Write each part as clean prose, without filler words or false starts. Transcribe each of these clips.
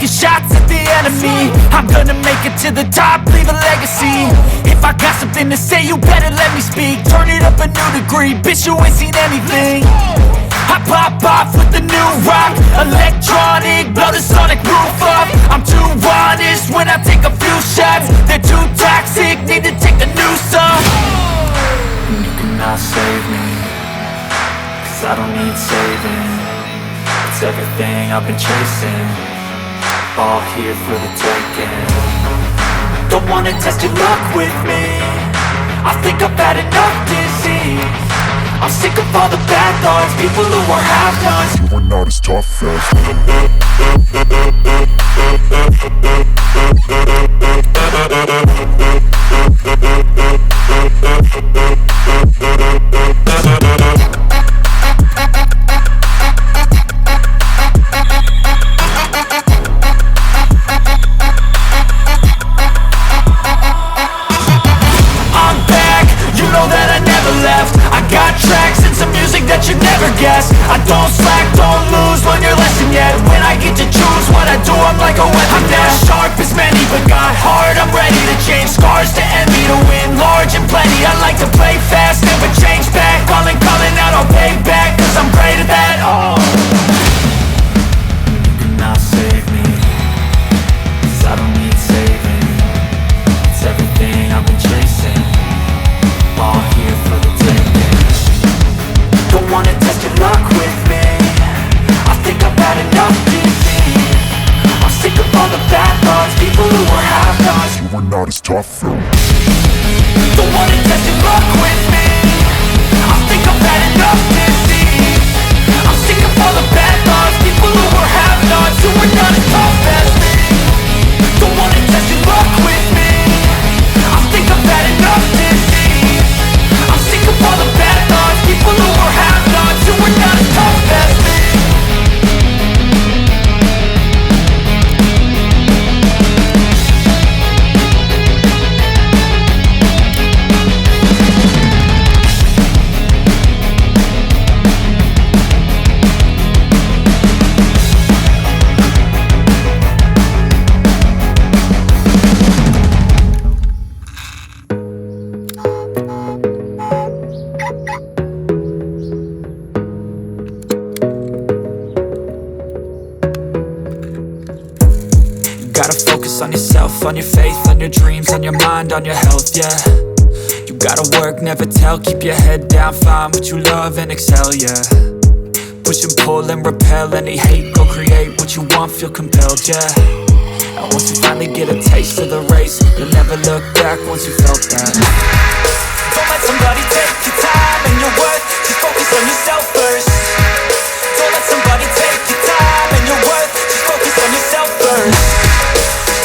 taking shots at the enemy. I'm gonna make it to the top, leave a legacy. If I got something to say, you better let me speak. Turn it up a new degree, bitch, you ain't seen anything. I pop off with the new rock, electronic, blow the sonic roof up. I'm too honest when I take a few shots. They're too toxic, need to take the noose off. You cannot save me, 'cause I don't need saving. It's everything I've been chasing, all here for the taking. Don't wanna test your luck with me, I think I've had enough disease. I'm sick of all the bad thoughts, people who are half-nots. You are not as tough as I don't slack, don't lose, learn your lesson yet. When I get to choose what I do, I'm like a weapon. I'm not sharp as many, but got heart. I'm ready to change scars to envy, to win large and plenty. I like to play fast, never change back. Calling out, I'll pay back, 'cause I'm great at that. Oh, you cannot save me, 'cause I don't need saving. It's everything I've been chasing, all here for the taking. Don't wanna test your luck with me, I think I've had enough disease. I'm sick of all the bad thoughts, people who are half-nots. you are not as tough as. Don't wanna test your luck with me, I think I've had enough disease. I'm sick of all the bad thoughts, people who are half-nots, who are not as tough as me. Don't wanna test your luck with me, I think I've had enough disease. I'm sick of all the bad thoughts, people who are half-nots, who are not as tough as me. Gotta focus on yourself, on your faith, on your dreams, on your mind, on your health, yeah. You gotta work, never tell, keep your head down, find what you love and excel, yeah. Push and pull and repel any hate, go create what you want, feel compelled, yeah. And once you finally get a taste of the race, you'll never look back once you felt that. Don't let somebody take your time and your worth, just focus on yourself first. Don't let somebody take your time and your worth, just focus on yourself first.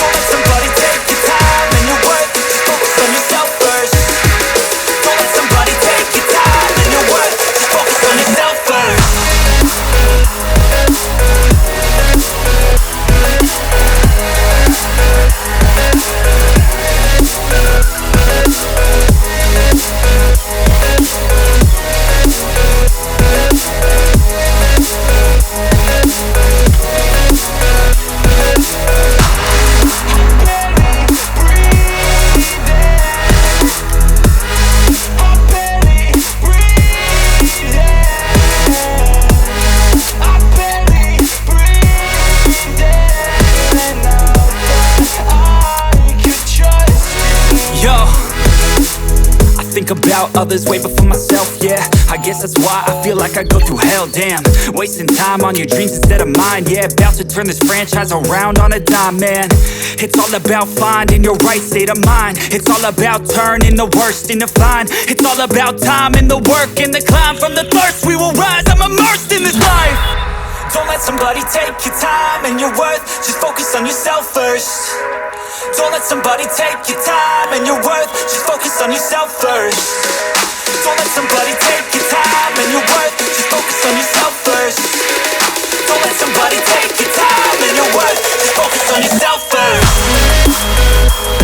Don't let somebody take your time and your worth, just focus on yourself first. Don't let somebody take your time and your worth, just focus on yourself first. About others way before myself, yeah. I guess that's why I feel like I go through hell, damn. Wasting time on your dreams instead of mine, yeah. About to turn this franchise around on a dime, man. It's all about finding your right state of mind. It's all about turning the worst into fine. It's all about time and the work and the climb. From the thirst we will rise, I'm immersed in this life. Don't let somebody take your time and your worth, just focus on yourself first. Don't let somebody take your time and your worth, just focus on yourself first. Don't let somebody take your time and your worth, just focus on yourself first. Don't let somebody take your time and your worth, just focus on yourself first.